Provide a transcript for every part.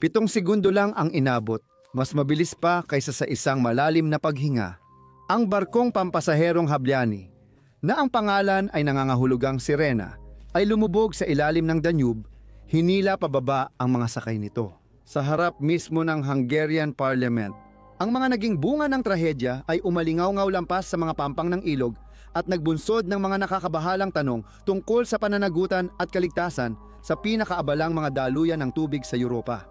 7 segundo lang ang inabot, mas mabilis pa kaysa sa isang malalim na paghinga. Ang barkong pampasaherong Habliani, na ang pangalan ay nangangahulugang Sirena, ay lumubog sa ilalim ng Danube, hinila pababa ang mga sakay nito. Sa harap mismo ng Hungarian Parliament, ang mga naging bunga ng trahedya ay umalingaw-ngaw lampas sa mga pampang ng ilog at nagbunsod ng mga nakakabahalang tanong tungkol sa pananagutan at kaligtasan sa pinakaabalang mga daluyan ng tubig sa Europa.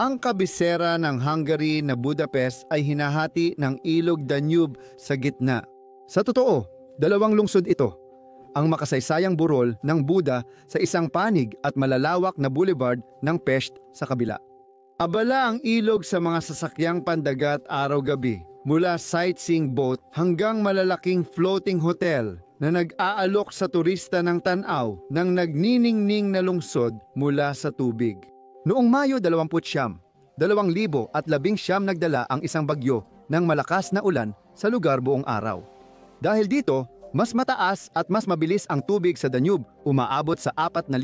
Ang kabisera ng Hungary na Budapest ay hinahati ng ilog Danube sa gitna. Sa totoo, 2 lungsod ito, ang makasaysayang burol ng Buda sa isang panig at malalawak na boulevard ng Pest sa kabila. Abala ang ilog sa mga sasakyang pandagat araw-gabi, mula sightseeing boat hanggang malalaking floating hotel na nag-aalok sa turista ng tanaw ng nagniningning na lungsod mula sa tubig. Noong Mayo 29, 2019 nagdala ang isang bagyo ng malakas na ulan sa lugar buong araw. Dahil dito, mas mataas at mas mabilis ang tubig sa Danube, umaabot sa 4,000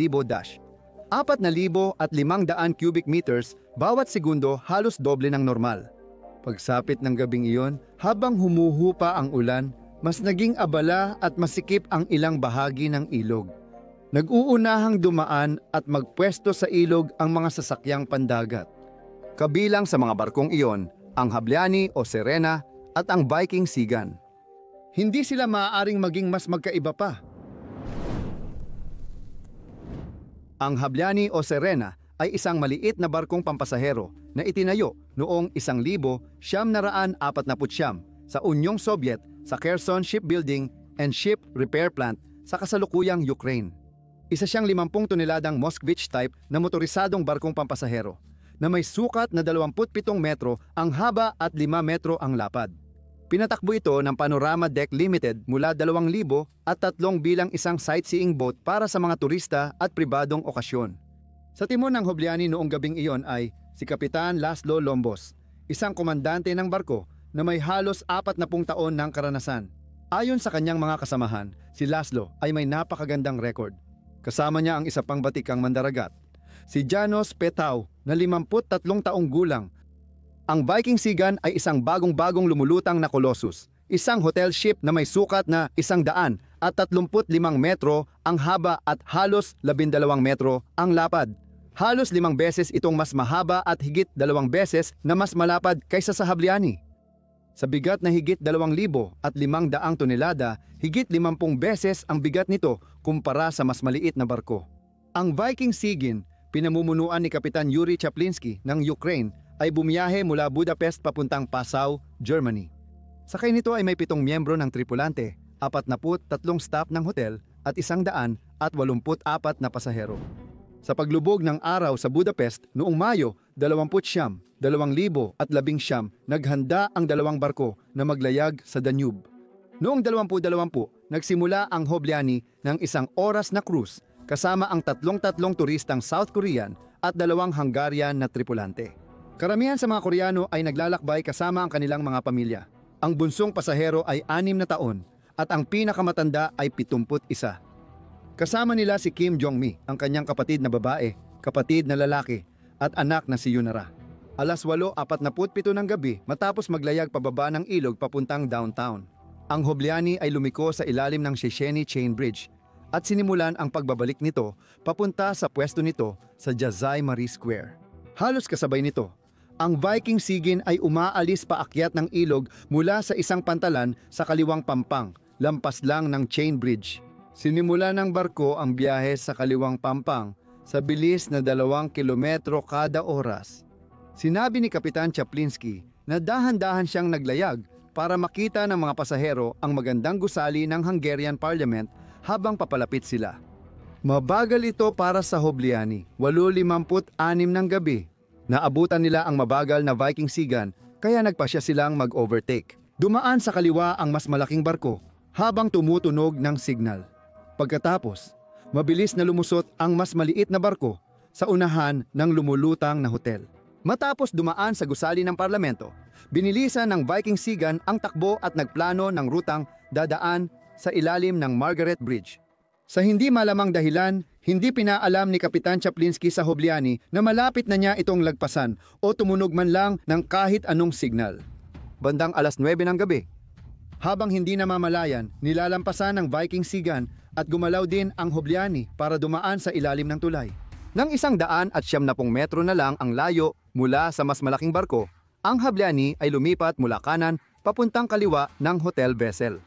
4,500 cubic meters bawat segundo, halos doble ng normal. Pagsapit ng gabing iyon, habang humuhupa ang ulan, mas naging abala at masikip ang ilang bahagi ng ilog. Nag-uunahang dumaan at magpwesto sa ilog ang mga sasakyang pandagat. Kabilang sa mga barkong iyon, ang Habliani o Sirena at ang Viking Sigan. Hindi sila maaaring maging mas magkaiba pa. Ang Habliani o Sirena ay isang maliit na barkong pampasahero na itinayo noong 1949 sa Unyong Soviet sa Kherson Shipbuilding and Ship Repair Plant sa kasalukuyang Ukraine. Isa siyang 50 toneladang Moskvich type na motorisadong barkong pampasahero na may sukat na 27 metro ang haba at 5 metro ang lapad. Pinatakbo ito ng Panorama Deck Limited mula 2,003 bilang isang sightseeing boat para sa mga turista at pribadong okasyon. Sa timon ng Habliani noong gabing iyon ay si Kapitan Laszlo Lombos, isang komandante ng barko na may halos 40 taon ng karanasan. Ayon sa kanyang mga kasamahan, si Laszlo ay may napakagandang record. Kasama niya ang isa pang batikang mandaragat, si Janos Petau na 53 taong gulang. Ang Viking Sigan ay isang bagong-bagong lumulutang na Colossus, isang hotel ship na may sukat na 135 metro ang haba at halos 12 metro ang lapad. Halos 5 beses itong mas mahaba at higit 2 beses na mas malapad kaysa sa Habliani. Sa bigat na higit 2,500 tonelada, higit 50 beses ang bigat nito kumpara sa mas maliit na barko. Ang Viking Sigan, pinamumunuan ni Kapitan Yuri Chaplinsky ng Ukraine, ay bumiyahe mula Budapest papuntang Passau, Germany. Sakay nito ay may 7 miyembro ng tripulante, 43 staff ng hotel at 184 na pasahero. Sa paglubog ng araw sa Budapest noong Mayo 20, 2019, naghanda ang 2 barko na maglayag sa Danube. Noong 2020, nagsimula ang Habliani ng 1 oras na cruise kasama ang 3 turistang South Korean at 2 Hungarian na tripulante. Karamihan sa mga Koreano ay naglalakbay kasama ang kanilang mga pamilya. Ang bunsong pasahero ay 6 na taon at ang pinakamatanda ay 71. Kasama nila si Kim Jong-mi, ang kanyang kapatid na babae, kapatid na lalaki, at anak na si Yunara. Alas 8:47 ng gabi matapos maglayag pababa ng ilog papuntang downtown. Ang Habliani ay lumiko sa ilalim ng Széchenyi Chain Bridge at sinimulan ang pagbabalik nito papunta sa pwesto nito sa Jazai Marie Square. Halos kasabay nito, ang Viking Sigan ay umaalis paakyat ng ilog mula sa isang pantalan sa kaliwang pampang, lampas lang ng Chain Bridge. Sinimula ng barko ang biyahe sa kaliwang pampang sa bilis na 2 kilometro kada oras. Sinabi ni Kapitan Chaplinsky na dahan-dahan siyang naglayag para makita ng mga pasahero ang magandang gusali ng Hungarian Parliament habang papalapit sila. Mabagal ito para sa Habliani, 8:56 ng gabi. Naabutan nila ang mabagal na Viking Sigan kaya nagpasya silang mag-overtake. Dumaan sa kaliwa ang mas malaking barko habang tumutunog ng signal. Pagkatapos, mabilis na lumusot ang mas maliit na barko sa unahan ng lumulutang na hotel. Matapos dumaan sa gusali ng parlamento, binilisan ng Viking Sigan ang takbo at nagplano ng rutang dadaan sa ilalim ng Margaret Bridge. Sa hindi malamang dahilan, hindi pinaalam ni Kapitan Chaplinsky sa Hobliani na malapit na niya itong lagpasan o tumunog man lang ng kahit anong signal. Bandang 9:00 ng gabi, habang hindi namamalayan, nilalampasan ng Viking Sigan at gumalaw din ang Hobliani para dumaan sa ilalim ng tulay. Nang 170 metro na lang ang layo mula sa mas malaking barko, ang Hobliani ay lumipat mula kanan papuntang kaliwa ng hotel vessel.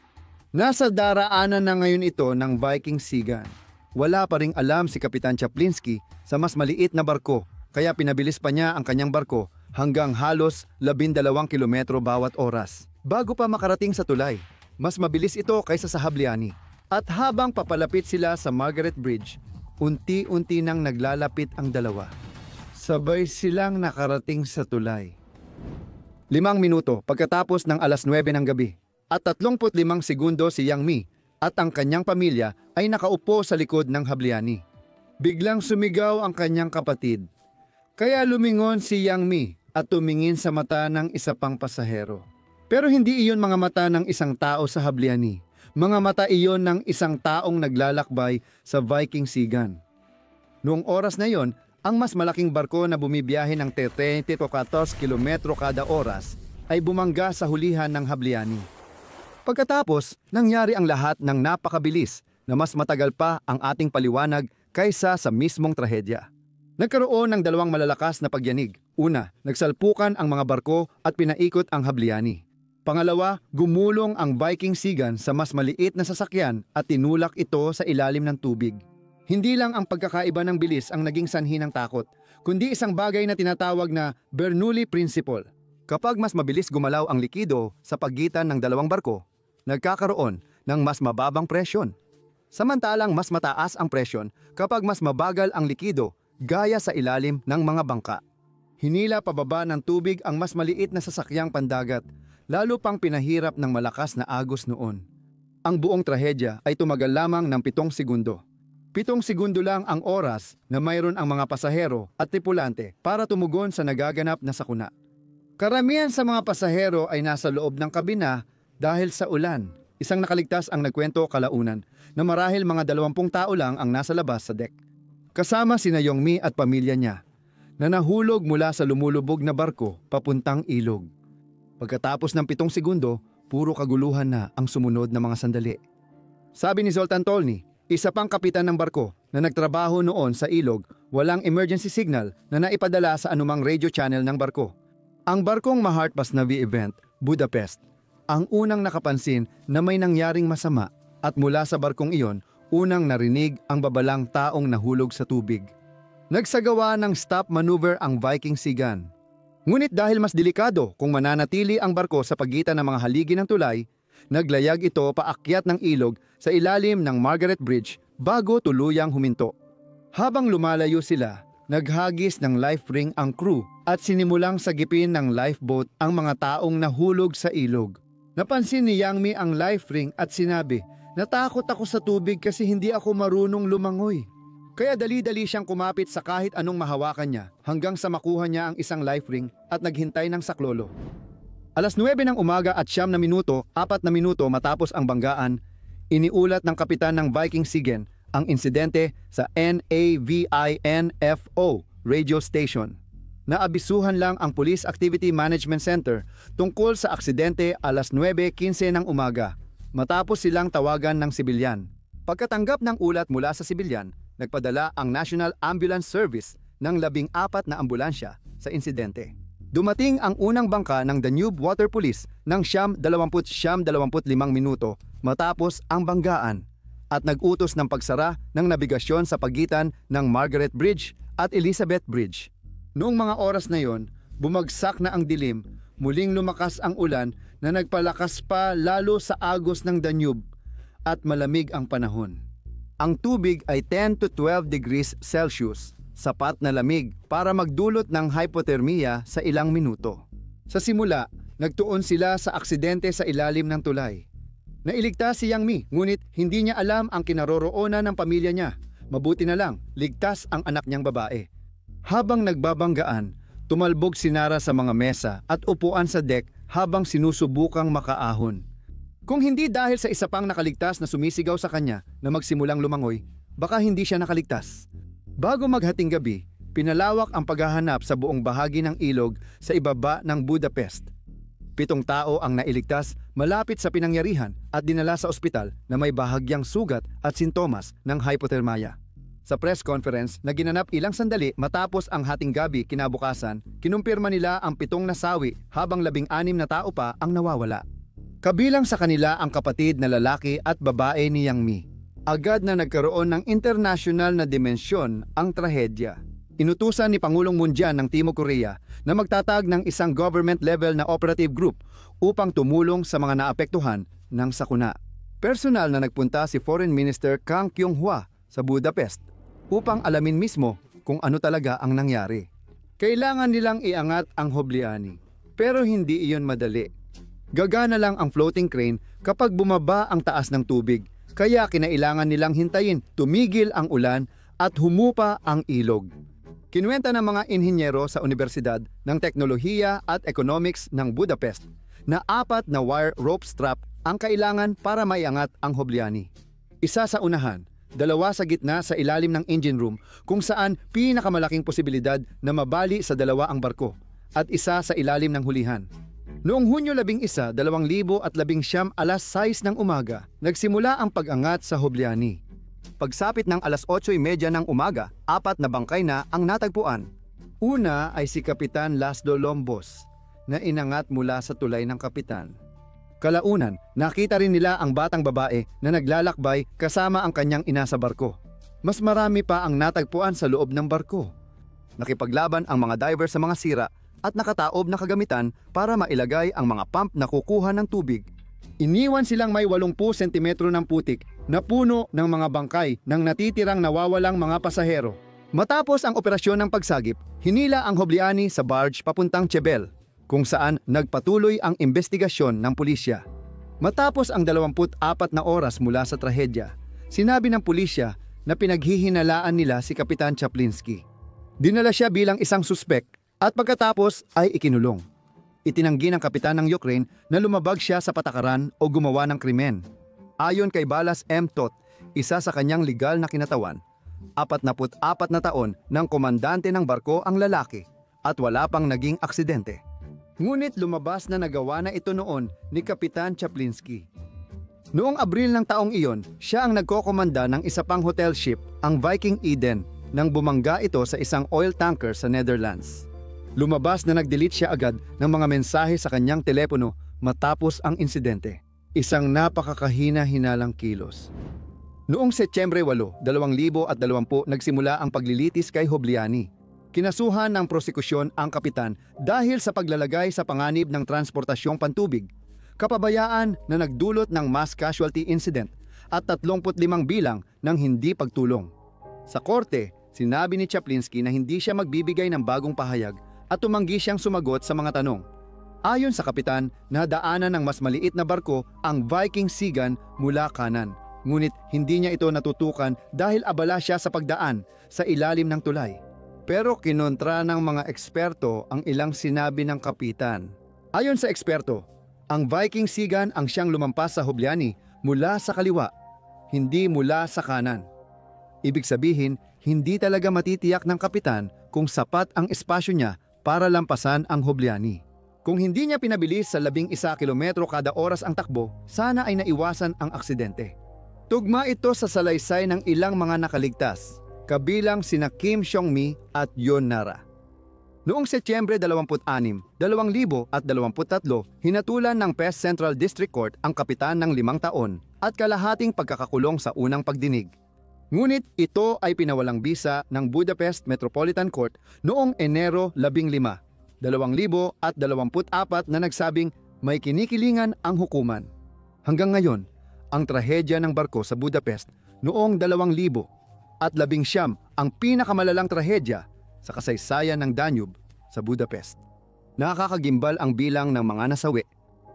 Nasa daraanan na ngayon ito ng Viking Sigan. Wala pa ring alam si Kapitan Chaplinsky sa mas maliit na barko, kaya pinabilis pa niya ang kanyang barko hanggang halos 12 kilometro bawat oras. Bago pa makarating sa tulay, mas mabilis ito kaysa sa Hobliani. At habang papalapit sila sa Margaret Bridge, unti-unti nang naglalapit ang dalawa. Sabay silang nakarating sa tulay. 5 minuto pagkatapos ng 9:00 ng gabi at 35 segundo si Yang Mi at ang kanyang pamilya ay nakaupo sa likod ng Hobliani. Biglang sumigaw ang kanyang kapatid. Kaya lumingon si Yang Mi at tumingin sa mata ng isa pang pasahero. Pero hindi iyon mga mata ng isang tao sa Hobliani. Mga mata iyon ng isang taong naglalakbay sa Viking Sigan. Noong oras na iyon, ang mas malaking barko na bumibiyahe ng 30 o 14 kilometro kada oras ay bumangga sa hulihan ng Hobliani. Pagkatapos, nangyari ang lahat ng napakabilis na mas matagal pa ang ating paliwanag kaysa sa mismong trahedya. Nagkaroon ng 2 malalakas na pagyanig. Una, nagsalpukan ang mga barko at pinaikot ang Hobliani. Pangalawa, gumulong ang Viking Sigan sa mas maliit na sasakyan at tinulak ito sa ilalim ng tubig. Hindi lang ang pagkakaiba ng bilis ang naging sanhi ng takot, kundi isang bagay na tinatawag na Bernoulli Principle. Kapag mas mabilis gumalaw ang likido sa pagitan ng 2 barko, nagkakaroon ng mas mababang presyon. Samantalang mas mataas ang presyon kapag mas mabagal ang likido gaya sa ilalim ng mga bangka. Hinila pababa ng tubig ang mas maliit na sasakyang pandagat, lalo pang pinahirap ng malakas na agos noon. Ang buong trahedya ay tumagal lamang ng 7 segundo. 7 segundo lang ang oras na mayroon ang mga pasahero at tripulante para tumugon sa nagaganap na sakuna. Karamihan sa mga pasahero ay nasa loob ng kabina dahil sa ulan. Isang nakaligtas ang nagkwento kalaunan na marahil mga 20 tao lang ang nasa labas sa deck. Kasama sina Yongmi at pamilya niya na nahulog mula sa lumulubog na barko papuntang ilog. Pagkatapos ng 7 segundo, puro kaguluhan na ang sumunod na mga sandali. Sabi ni Zoltan Tolny, isa pang kapitan ng barko na nagtrabaho noon sa ilog, walang emergency signal na naipadala sa anumang radio channel ng barko. Ang barkong Mahartpas Navy Event, Budapest, ang unang nakapansin na may nangyaring masama at mula sa barkong iyon, unang narinig ang babalang taong nahulog sa tubig. Nagsagawa ng stop maneuver ang Viking Sigan. Ngunit dahil mas delikado kung mananatili ang barko sa pagitan ng mga haligi ng tulay, naglayag ito paakyat ng ilog sa ilalim ng Margaret Bridge bago tuluyang huminto. Habang lumalayo sila, naghagis ng life ring ang crew at sinimulang sagipin ng lifeboat ang mga taong nahulog sa ilog. Napansin ni Yang Mi ang life ring at sinabi, "Natakot ako sa tubig kasi hindi ako marunong lumangoy." Kaya dali-dali siyang kumapit sa kahit anong mahawakan niya hanggang sa makuha niya ang isang life ring at naghintay ng saklolo. 9:00 ng umaga at 9 na minuto, 4 na minuto matapos ang banggaan, iniulat ng kapitan ng Viking Sigan ang insidente sa NAVINFO radio station. Naabisuhan lang ang Police Activity Management Center tungkol sa aksidente 9:15 ng umaga matapos silang tawagan ng sibilyan. Pagkatanggap ng ulat mula sa sibilyan, nagpadala ang National Ambulance Service ng 14 na ambulansya sa insidente. Dumating ang unang bangka ng Danube Water Police ng 20-25 minuto matapos ang banggaan at nag-utos ng pagsara ng nabigasyon sa pagitan ng Margaret Bridge at Elizabeth Bridge. Noong mga oras na yon, bumagsak na ang dilim, muling lumakas ang ulan na nagpalakas pa lalo sa agos ng Danube at malamig ang panahon. Ang tubig ay 10 to 12 degrees Celsius, sapat na lamig para magdulot ng hypothermia sa ilang minuto. Sa simula, nagtuon sila sa aksidente sa ilalim ng tulay. Nailigtas si Yang Mi, ngunit hindi niya alam ang kinaroroonan ng pamilya niya. Mabuti na lang, ligtas ang anak niyang babae. Habang nagbabanggaan, tumalbog si Nara sa mga mesa at upuan sa deck habang sinusubukang makaahon. Kung hindi dahil sa isa pang nakaligtas na sumisigaw sa kanya na magsimulang lumangoy, baka hindi siya nakaligtas. Bago maghating gabi, pinalawak ang paghahanap sa buong bahagi ng ilog sa ibaba ng Budapest. 7 tao ang nailigtas malapit sa pinangyarihan at dinala sa ospital na may bahagyang sugat at sintomas ng hypothermia. Sa press conference na ginanap ilang sandali matapos ang hating gabi kinabukasan, kinumpirma nila ang 7 nasawi habang 16 na tao pa ang nawawala. Kabilang sa kanila ang kapatid na lalaki at babae ni Yang Mi. Agad na nagkaroon ng international na dimensyon ang trahedya. Inutusan ni Pangulong Moon Jae-in ng Timog Korea na magtatag ng isang government-level na operative group upang tumulong sa mga naapektuhan ng sakuna. Personal na nagpunta si Foreign Minister Kang Kyung-hwa sa Budapest upang alamin mismo kung ano talaga ang nangyari. Kailangan nilang iangat ang Hobliani, pero hindi iyon madali. Gagana lang ang floating crane kapag bumaba ang taas ng tubig, kaya kinailangan nilang hintayin tumigil ang ulan at humupa ang ilog. Kinuwenta ng mga inhinyero sa Universidad ng Teknolohiya at Economics ng Budapest na 4 na wire rope strap ang kailangan para maiangat ang Hobliani. Isa sa unahan, 2 sa gitna sa ilalim ng engine room kung saan pinakamalaking posibilidad na mabali sa 2 ang barko at isa sa ilalim ng hulihan. Noong Hunyo 11, 2019 alas 6 ng umaga, nagsimula ang pag-angat sa Hobliani. Pagsapit ng alas 8:30 ng umaga, 4 na bangkay na ang natagpuan. Una ay si Kapitan Laszlo Lombos na inangat mula sa tulay ng kapitan. Kalaunan, nakita rin nila ang batang babae na naglalakbay kasama ang kanyang ina sa barko. Mas marami pa ang natagpuan sa loob ng barko. Nakipaglaban ang mga diver sa mga sira at nakataob na kagamitan para mailagay ang mga pump na kukuha ng tubig. Iniwan silang may 80 sentimetro ng putik na puno ng mga bangkay ng natitirang nawawalang mga pasahero. Matapos ang operasyon ng pagsagip, hinila ang Hobliani sa barge papuntang Chebel, kung saan nagpatuloy ang investigasyon ng pulisya. Matapos ang 24 na oras mula sa trahedya, sinabi ng pulisya na pinaghihinalaan nila si Kapitan Chaplinsky. Dinala siya bilang isang suspek at pagkatapos ay ikinulong. Itinanggi ng kapitan ng Ukraine na lumabag siya sa patakaran o gumawa ng krimen. Ayon kay Balas M. Tot, isa sa kanyang legal na kinatawan, 44 na taon ng komandante ng barko ang lalaki at wala pang naging aksidente. Ngunit lumabas na nagawa na ito noon ni Kapitan Chaplinsky. Noong Abril ng taong iyon, siya ang nagkokomanda ng isa pang hotel ship, ang Viking Eden, nang bumangga ito sa isang oil tanker sa Netherlands. Lumabas na nag-delete siya agad ng mga mensahe sa kanyang telepono matapos ang insidente. Isang napakakahina-hinalang kilos. Noong Setyembre 8, 2020 nagsimula ang paglilitis kay Hobliani. Kinasuhan ng prosekusyon ang kapitan dahil sa paglalagay sa panganib ng transportasyong pantubig, kapabayaan na nagdulot ng mass casualty incident at 35 bilang ng hindi pagtulong. Sa korte, sinabi ni Chaplinsky na hindi siya magbibigay ng bagong pahayag at tumanggi siyang sumagot sa mga tanong. Ayon sa kapitan, nadaanan ng mas maliit na barko ang Viking Sigan mula kanan. Ngunit hindi niya ito natutukan dahil abala siya sa pagdaan sa ilalim ng tulay. Pero kinontra ng mga eksperto ang ilang sinabi ng kapitan. Ayon sa eksperto, ang Viking Sigan ang siyang lumampas sa Hobliani mula sa kaliwa, hindi mula sa kanan. Ibig sabihin, hindi talaga matitiyak ng kapitan kung sapat ang espasyo niya para lampasan ang Hobliani. Kung hindi niya pinabilis sa 11 kilometro kada oras ang takbo, sana ay naiwasan ang aksidente. Tugma ito sa salaysay ng ilang mga nakaligtas, kabilang sina Kim Seong-mi at Yon Nara. Noong Setyembre 26, 2023, hinatulan ng PES Central District Court ang kapitan ng 5 taon at kalahating pagkakakulong sa unang pagdinig. Ngunit ito ay pinawalang bisa ng Budapest Metropolitan Court noong Enero 15, 2024 na nagsabing may kinikilingan ang hukuman. Hanggang ngayon, ang trahedya ng barko sa Budapest noong 2019 ang pinakamalalang trahedya sa kasaysayan ng Danube sa Budapest. Nakakagimbal ang bilang ng mga nasawi.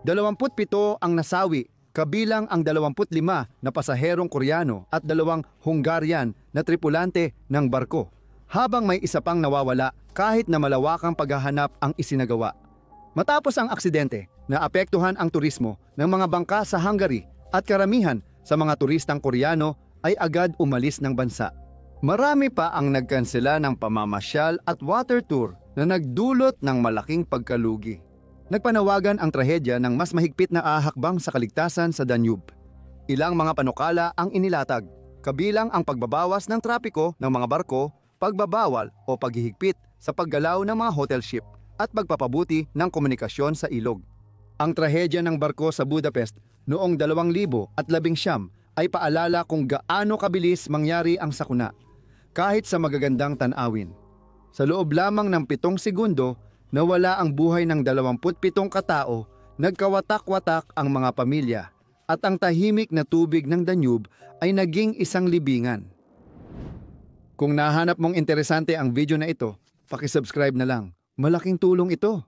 27 ang nasawi, kabilang ang 25 na pasaherong Koreano at 2 Hungarian na tripulante ng barko, habang may isa pang nawawala kahit na malawakang paghahanap ang isinagawa. Matapos ang aksidente, Naapektuhan ang turismo ng mga bangka sa Hungary at karamihan sa mga turistang Koreano ay agad umalis ng bansa. Marami pa ang nagkansela ng pamamasyal at water tour na nagdulot ng malaking pagkalugi. Nagpanawagan ang trahedya ng mas mahigpit na ahakbang sa kaligtasan sa Danube. Ilang mga panukala ang inilatag, kabilang ang pagbabawas ng trapiko ng mga barko, pagbabawal o paghihigpit sa paggalaw ng mga hotel ship at pagpapabuti ng komunikasyon sa ilog. Ang trahedya ng barko sa Budapest noong 2019 ay paalala kung gaano kabilis mangyari ang sakuna, kahit sa magagandang tanawin. Sa loob lamang ng 7 segundo, nawala ang buhay ng 27 katao, nagkawatak-watak ang mga pamilya, at ang tahimik na tubig ng Danube ay naging isang libingan. Kung nahanap mong interesante ang video na ito, paki-subscribe na lang. Malaking tulong ito.